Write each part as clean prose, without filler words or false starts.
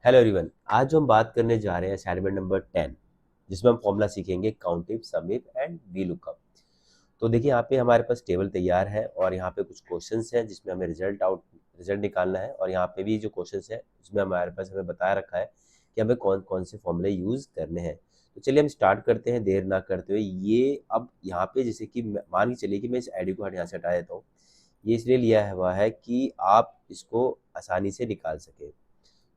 Hello everyone, आज जो हम बात करने जा रहे हैं असाइनमेंट नंबर 10, जिसमें हम फॉर्मूला सीखेंगे count if, sum if and V lookup. तो देखिए यहाँ पे हमारे पास टेबल तैयार है और यहाँ पे कुछ क्वेश्चंस हैं जिसमें हमें रिजल्ट निकालना है। और यहाँ पे भी जो क्वेश्चंस है उसमें हमारे पास हमें बताया रखा है कि हमें कौन कौन से फॉर्मूले यूज़ करने हैं। तो चलिए हम स्टार्ट करते हैं देर ना करते हुए। ये अब यहाँ पे जैसे कि मान के चलिए कि मैं इस आईडी को यहाँ से हटा देता हूँ। ये इसलिए लिया हुआ है कि आप इसको आसानी से निकाल सकें।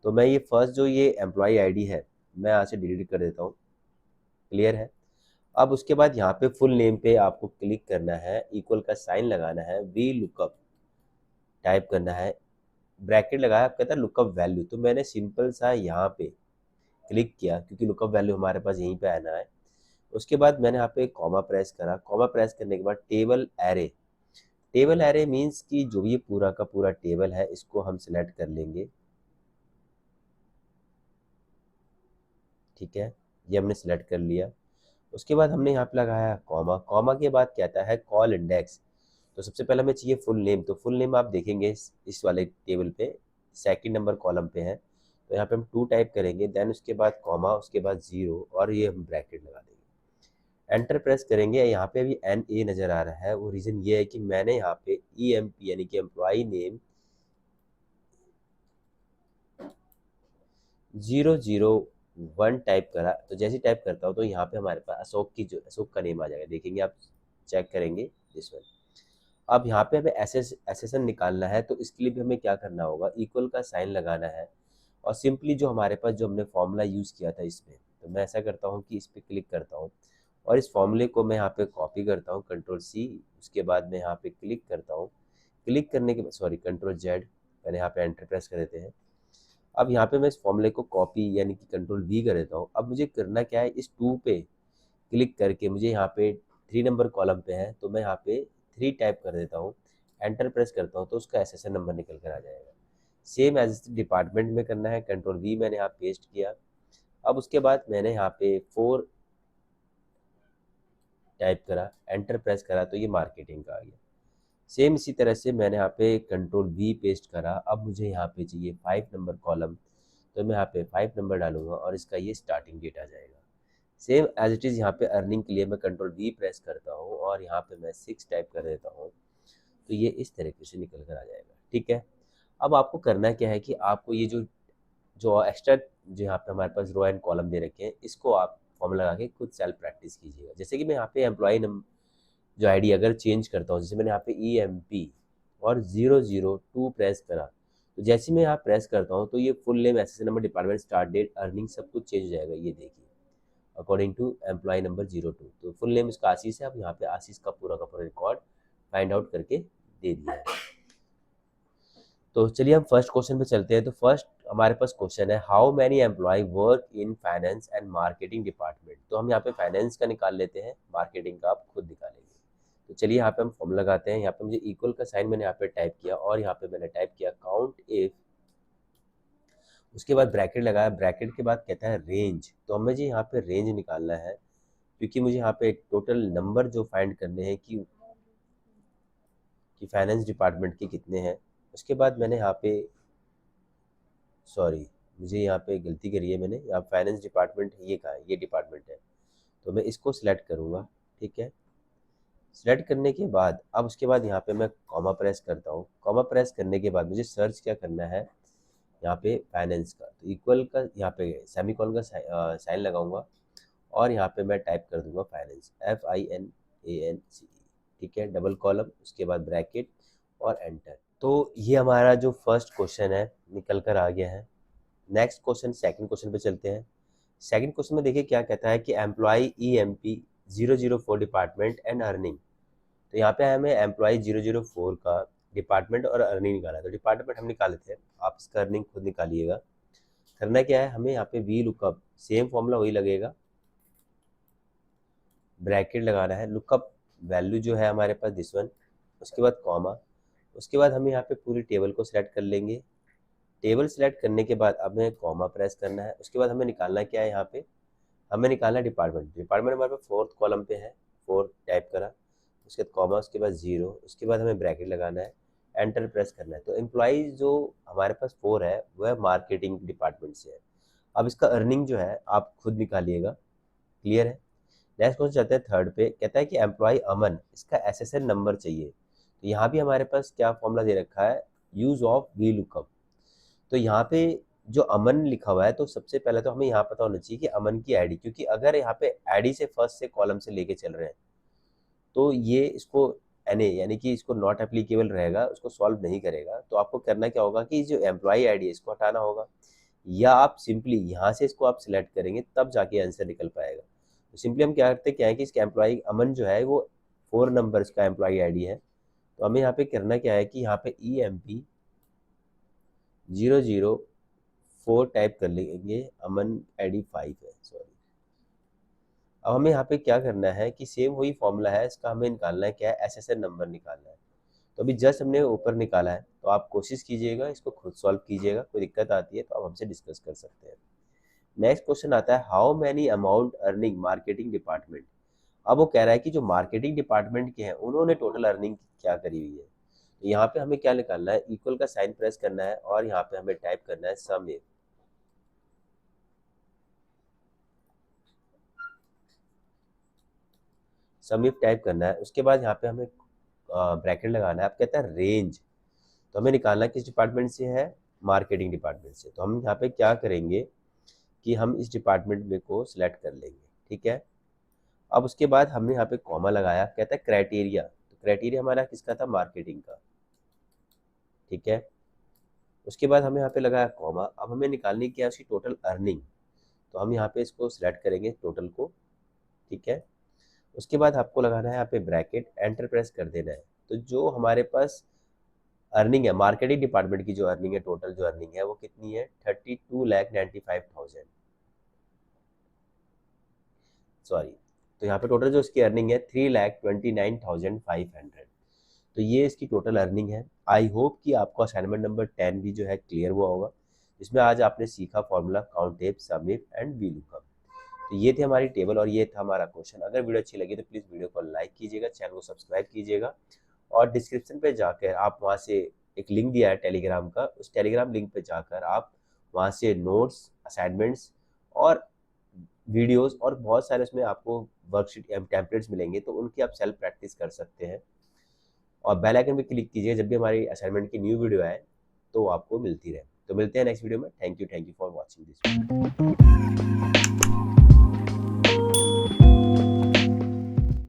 तो मैं ये फर्स्ट जो ये एम्प्लॉय आईडी है मैं यहाँ से डिलीट कर देता हूँ। क्लियर है। अब उसके बाद यहाँ पे फुल नेम पे आपको क्लिक करना है, इक्वल का साइन लगाना है, वी लुकअप टाइप करना है, ब्रैकेट लगाया, आप कहता है लुकअप वैल्यू। तो मैंने सिंपल सा यहाँ पे क्लिक किया क्योंकि लुकअप वैल्यू हमारे पास यहीं पे आना है। उसके बाद मैंने यहाँ पे कॉमा प्रेस करा। कॉमा प्रेस करने के बाद table array. Table array means कि जो ये पूरा का पूरा टेबल है इसको हम सिलेक्ट कर लेंगे। ठीक है, ये हमने सिलेक्ट कर लिया। उसके बाद हमने यहाँ पे लगाया कॉमा। कॉमा के बाद क्या आता है, कॉल इंडेक्स। तो सबसे पहले हमें चाहिए फुल नेम। तो फुल नेम आप देखेंगे इस वाले टेबल पे सेकंड नंबर कॉलम पे है। तो यहाँ पे हम 2 टाइप करेंगे, देन उसके बाद कॉमा, उसके बाद 0 और ये हम ब्रैकेट लगा देंगे। एंटर प्रेस करेंगे। यहाँ पे अभी NA नज़र आ रहा है, वो रीज़न ये है कि मैंने यहाँ पे EMP यानी कि एम्प्लॉई नेम 001 टाइप करा। तो जैसे टाइप करता हूँ तो यहाँ पे हमारे पास अशोक का नेम आ जाएगा। देखेंगे आप, चेक करेंगे दिस वन। अब यहाँ पे हमें एसेसन निकालना है, तो इसके लिए भी हमें क्या करना होगा, इक्वल का साइन लगाना है और सिंपली जो हमारे पास जो हमने फॉर्मूला यूज़ किया था इसमें, तो मैं ऐसा करता हूँ कि इस पर क्लिक करता हूँ और इस फॉर्मूले को मैं यहाँ पे कॉपी करता हूँ, कंट्रोल C। उसके बाद मैं यहाँ पे क्लिक करता हूँ। क्लिक करने के बाद कंट्रोल Z, मैंने यहाँ पे एंटर प्रेस कर देते हैं। अब यहाँ पे मैं इस फॉर्मूले को कॉपी यानी कि कंट्रोल V कर देता हूँ। अब मुझे करना क्या है, इस 2 पे क्लिक करके मुझे यहाँ पे 3 नंबर कॉलम पे है तो मैं यहाँ पे 3 टाइप कर देता हूँ, एंटर प्रेस करता हूँ तो उसका SSN नंबर निकल कर आ जाएगा। सेम एज डिपार्टमेंट में करना है, कंट्रोल V मैंने यहाँ पेस्ट किया। अब उसके बाद मैंने यहाँ पे 4 टाइप करा, एंटर प्रेस करा तो ये मार्केटिंग का आ गया। सेम इसी तरह से मैंने यहाँ पे कंट्रोल V पेस्ट करा। अब मुझे यहाँ पे चाहिए 5 नंबर कॉलम, तो मैं यहाँ पे 5 नंबर डालूंगा और इसका ये स्टार्टिंग डेट आ जाएगा। सेम एज इट इज़ यहाँ पे अर्निंग के लिए मैं कंट्रोल V प्रेस करता हूँ और यहाँ पे मैं 6 टाइप कर देता हूँ, तो ये इस तरीके से निकल कर आ जाएगा। ठीक है। अब आपको करना क्या है कि आपको ये जो जो एक्स्ट्रा जो यहाँ पे हमारे पास रो एंड कॉलम दे रखे हैं, इसको आप फॉर्मूला लगा के खुद सेल्फ प्रैक्टिस कीजिएगा। जैसे कि मैं यहाँ पे एम्प्लॉई नंबर जो आईडी अगर चेंज करता हूँ, जैसे मैंने यहाँ पे EMP और 002 प्रेस करा, तो जैसे मैं यहाँ प्रेस करता हूँ तो ये full name, SSN number, department, start date, earning सब कुछ चेंज हो जाएगा। ये देखिए अकॉर्डिंग टू एम्प्लॉय नंबर 02। तो फुल नेम इसका आशीष है। अब यहाँ पे आशीष का पूरा रिकॉर्ड फाइंड आउट करके दे दिया है। तो चलिए हम फर्स्ट क्वेश्चन पे चलते हैं। तो फर्स्ट हमारे पास क्वेश्चन है, how many employ work in finance and marketing department. तो हम यहाँ पे फाइनेंस का निकाल लेते हैं, मार्केटिंग का आप खुद निकालेंगे। तो चलिए यहाँ पे हम फॉर्मूला लगाते हैं। यहाँ पे मुझे इक्वल का साइन मैंने यहाँ पे टाइप किया और यहाँ पे मैंने टाइप किया काउंट इफ, उसके बाद ब्रैकेट लगाया। ब्रैकेट के बाद कहता है रेंज। तो हमें जी यहाँ पे रेंज निकालना है क्योंकि मुझे यहाँ पे टोटल नंबर जो फाइंड करने हैं कि फाइनेंस डिपार्टमेंट के कितने हैं। उसके बाद मैंने यहाँ पे मुझे यहाँ पे गलती करी है मैंने, यहाँ फाइनेंस डिपार्टमेंट ये कहा है, ये डिपार्टमेंट है, तो मैं इसको सिलेक्ट करूँगा। ठीक है। सिलेक्ट करने के बाद अब उसके बाद यहाँ पे मैं कॉमा प्रेस करता हूँ। कॉमा प्रेस करने के बाद मुझे सर्च क्या करना है, यहाँ पे फाइनेंस का, तो इक्वल का यहाँ पे सेमीकोलन का साइन लगाऊंगा और यहाँ पे मैं टाइप कर दूंगा फाइनेंस, FINANCE। ठीक है, डबल कॉलम, उसके बाद ब्रैकेट और एंटर। तो ये हमारा जो फर्स्ट क्वेश्चन है निकल कर आ गया है। नेक्स्ट क्वेश्चन, सेकंड क्वेश्चन पे चलते हैं। सेकंड क्वेश्चन में देखिए क्या कहता है कि employ EMP 004 department and earning. तो यहाँ पे हमें एम्प्लॉय 004 का डिपार्टमेंट और अर्निंग निकाला है। तो डिपार्टमेंट हम निकाले थे, आप इसका अर्निंग खुद निकालिएगा। करना क्या है, हमें यहाँ पे वी लुकअप, सेम फॉर्मूला वही लगेगा, ब्रैकेट लगाना है, लुकअप वैल्यू जो है हमारे पास दिस वन, उसके बाद कॉमा। उसके बाद हमें यहाँ पे पूरी टेबल को सिलेक्ट कर लेंगे। टेबल सेलेक्ट करने के बाद अब हमें कॉमा प्रेस करना है। उसके बाद हमें निकालना क्या है, यहाँ पे हमें निकालना है डिपार्टमेंट। डिपार्टमेंट हमारे पास 4th कॉलम पे है, 4 टाइप करा, उसके बाद कॉमा, उसके बाद 0, उसके बाद हमें ब्रैकेट लगाना है, एंटर प्रेस करना है। तो एम्प्लॉय जो हमारे पास 4 है वो है मार्केटिंग डिपार्टमेंट से है। अब इसका अर्निंग जो है आप खुद निकालिएगा। क्लियर है। नेक्स्ट क्वेश्चन चलते हैं थर्ड पे। कहता है कि एम्प्लॉय अमन, इसका एसएसएन नंबर चाहिए। तो यहाँ भी हमारे पास क्या फॉर्मूला दे रखा है, यूज ऑफ वी लुकअप। तो यहाँ पे जो अमन लिखा हुआ है तो सबसे पहले तो हमें यहाँ पता होना चाहिए कि अमन की आईडी, क्योंकि अगर यहाँ पे आईडी से फर्स्ट से कॉलम से लेके चल रहे हैं तो ये इसको एनए यानी कि इसको नॉट एप्लीकेबल रहेगा, उसको सॉल्व नहीं करेगा। तो आपको करना क्या होगा कि जो एम्प्लॉय आईडी है इसको हटाना होगा, या आप सिंपली यहाँ से इसको आप सिलेक्ट करेंगे तब जाके आंसर निकल पाएगा। तो सिंपली हम क्या करते हैं, क्या है कि इसका एम्प्लॉय अमन जो है वो 4 नंबर्स का एम्प्लॉय आईडी है। तो हमें यहाँ पे करना क्या है कि यहाँ पे EMP 004 टाइप कर लेंगे, अमन आईडी 5 है, सॉरी। अब हमें यहाँ पे क्या करना है कि सेम वही फॉर्मूला है, इसका हमें निकालना है क्या है, SSN नंबर निकालना है। तो अभी जस्ट हमने ऊपर निकाला है, तो आप कोशिश कीजिएगा, इसको खुद सॉल्व कीजिएगा। कोई दिक्कत आती है तो आप हमसे डिस्कस कर सकते हैं। नेक्स्ट क्वेश्चन आता है, how many amount earning marketing department. अब वो कह रहा है कि जो मार्केटिंग डिपार्टमेंट के हैं उन्होंने टोटल अर्निंग क्या करी हुई है। तो यहाँ पे हमें क्या निकालना है, इक्वल का साइन प्रेस करना है और यहाँ पे हमें टाइप करना है सम इफ। सम इफ टाइप करना है, उसके बाद यहाँ पे हमें ब्रैकेट लगाना है। अब कहता है रेंज, तो हमें निकालना किस डिपार्टमेंट से है, मार्केटिंग डिपार्टमेंट से। तो हम यहाँ पे क्या करेंगे कि हम इस डिपार्टमेंट में को सिलेक्ट कर लेंगे, ठीक है। अब उसके बाद हमने यहाँ पे कॉमा लगाया, कहता है क्राइटेरिया। तो क्राइटेरिया हमारा किसका था, मार्केटिंग का, ठीक है। उसके बाद हमें यहाँ पे लगाया कॉमा। अब हमें निकालनी क्या है, उसकी टोटल अर्निंग। तो हम यहाँ पे इसको सिलेक्ट करेंगे टोटल को, ठीक है। उसके बाद आपको लगाना है यहाँ पे ब्रैकेट, एंटर प्रेस कर देना है। तो जो हमारे पास अर्निंग है मार्केटिंग डिपार्टमेंट की, जो अर्निंग है, टोटल जो अर्निंग है वो कितनी है, 32,95,000, सॉरी। तो यहाँ पे टोटल जो इसकी अर्निंग है 3,29,500। तो ये इसकी टोटल अर्निंग है। आई होप कि आपको असाइनमेंट नंबर 10 भी जो है क्लियर हुआ होगा। इसमें आज आपने सीखा formula, countif, some if and V lookup. तो ये थी हमारी टेबल और ये था हमारा क्वेश्चन। अगर वीडियो अच्छी लगी तो प्लीज़ वीडियो को लाइक कीजिएगा, चैनल को सब्सक्राइब कीजिएगा और डिस्क्रिप्शन पे जाकर आप वहाँ से एक लिंक दिया है टेलीग्राम का, उस टेलीग्राम लिंक पे जाकर आप वहाँ से नोट्स, असाइनमेंट्स और वीडियोस और बहुत सारे उसमें आपको वर्कशीट टेम्पलेट्स मिलेंगे, तो उनकी आप सेल्फ प्रैक्टिस कर सकते हैं। और बेल आइकन पे क्लिक कीजिए जब भी हमारी असाइनमेंट की न्यू वीडियो आए तो आपको मिलती रहे। तो मिलते हैं नेक्स्ट वीडियो में। Thank you for watching this.